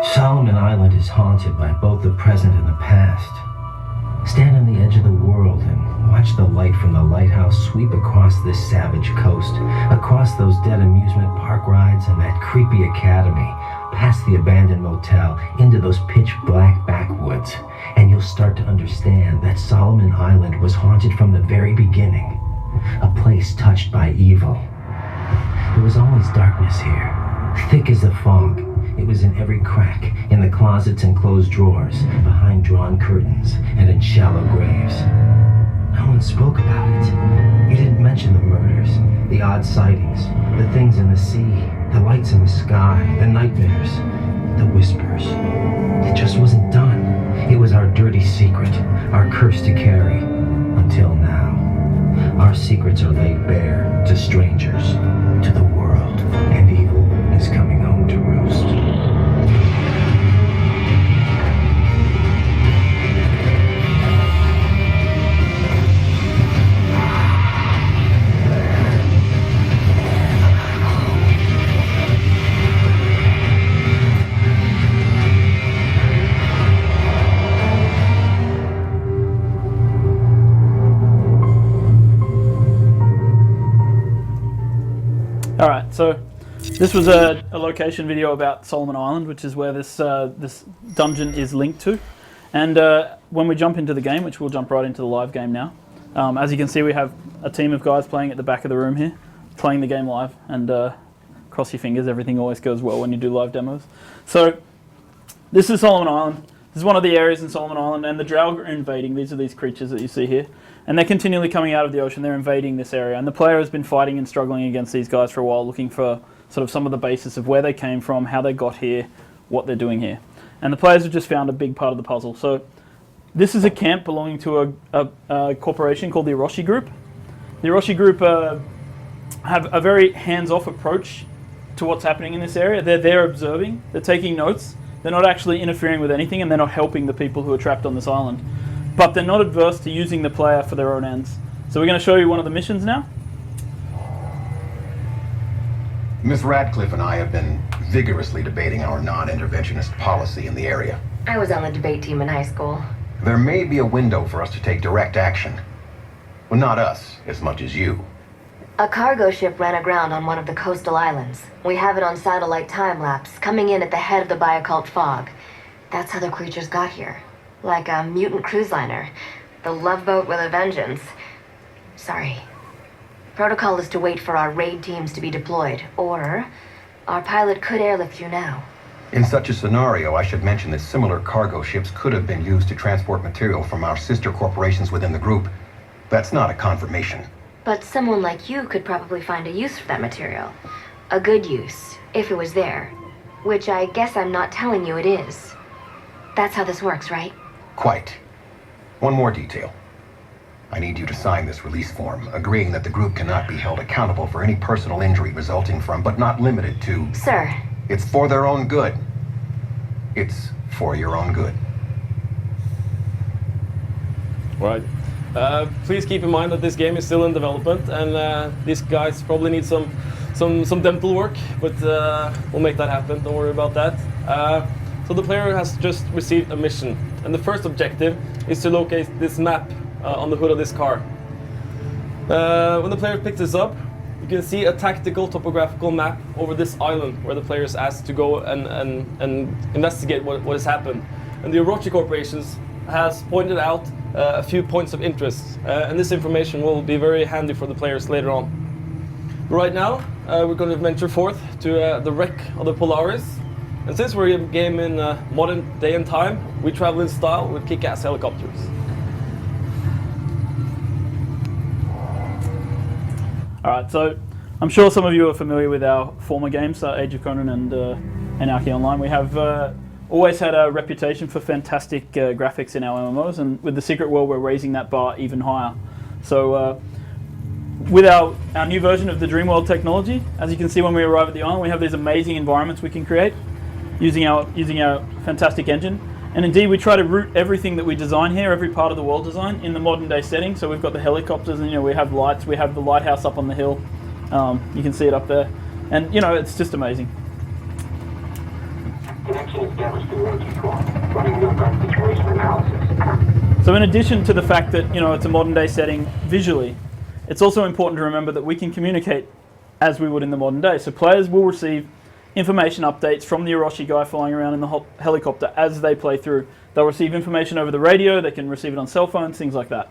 Solomon Island is haunted by both the present and the past. Stand on the edge of the world and watch the light from the lighthouse sweep across this savage coast, across those dead amusement park rides and that creepy academy, past the abandoned motel, into those pitch-black backwoods, and you'll start to understand that Solomon Island was haunted from the very beginning, a place touched by evil. There was always darkness here, thick as the fog. It was in every crack, in the closets and closed drawers, behind drawn curtains, and in shallow graves. No one spoke about it. You didn't mention the murders, the odd sightings, the things in the sea, the lights in the sky, the nightmares, the whispers. It just wasn't done. It was our dirty secret, our curse to carry, until now. Our secrets are laid bare to strangers, to the world, and evil is coming home to roost. Alright, so this was a location video about Solomon Island, which is where this dungeon is linked to. And when we jump into the game, which we'll jump right into the live game now, as you can see we have a team of guys playing at the back of the room here, playing the game live, and cross your fingers, everything always goes well when you do live demos. So this is Solomon Island. This is one of the areas in Solomon Island, and the Draugh are invading. These are these creatures that you see here. And they're continually coming out of the ocean. They're invading this area. And the player has been fighting and struggling against these guys for a while, looking for sort of some of the basis of where they came from, how they got here, what they're doing here. And the players have just found a big part of the puzzle. So this is a camp belonging to a corporation called the Orochi Group. The Orochi Group have a very hands-off approach to what's happening in this area. They're there observing. They're taking notes. They're not actually interfering with anything, and they're not helping the people who are trapped on this island. But they're not adverse to using the player for their own ends. So we're going to show you one of the missions now. Miss Radcliffe and I have been vigorously debating our non-interventionist policy in the area. I was on the debate team in high school. There may be a window for us to take direct action. Well, not us, as much as you. A cargo ship ran aground on one of the coastal islands. We have it on satellite time-lapse, coming in at the head of the Biocult fog. That's how the creatures got here. Like a mutant cruise liner. The Love Boat with a vengeance. Sorry. Protocol is to wait for our raid teams to be deployed, or our pilot could airlift you now. In such a scenario, I should mention that similar cargo ships could have been used to transport material from our sister corporations within the group. That's not a confirmation. But someone like you could probably find a use for that material. A good use, if it was there. Which I guess I'm not telling you it is. That's how this works, right? Quite. One more detail. I need you to sign this release form, agreeing that the group cannot be held accountable for any personal injury resulting from, but not limited to... Sir. It's for their own good. It's for your own good. Right. Please keep in mind that this game is still in development, and these guys probably need some dental work, but we'll make that happen. Don't worry about that. So the player has just received a mission, and the first objective is to locate this map on the hood of this car. When the player picks this up, you can see a tactical topographical map over this island where the player is asked to go and investigate what has happened. And the Orochi Corporations has pointed out a few points of interest, and this information will be very handy for the players later on. Right now, we're going to venture forth to the wreck of the Polaris. And since we're a game in modern day and time, we travel in style with kick-ass helicopters. Alright, so I'm sure some of you are familiar with our former games, Age of Conan and Anarchy Online. We have always had a reputation for fantastic graphics in our MMOs, and with the Secret World we're raising that bar even higher. So with our new version of the Dreamworld technology, as you can see when we arrive at the island, we have these amazing environments we can create using our fantastic engine. And indeed, we try to root everything that we design here, every part of the world design, in the modern day setting. So we've got the helicopters, and we have lights, we have the lighthouse up on the hill. You can see it up there, and it's just amazing. Connection established to Orochi core. Running real-time situation analysis. So in addition to the fact that, it's a modern day setting visually, it's also important to remember that we can communicate as we would in the modern day. So players will receive information updates from the Orochi guy flying around in the helicopter as they play through. They'll receive information over the radio, they can receive it on cell phones, things like that.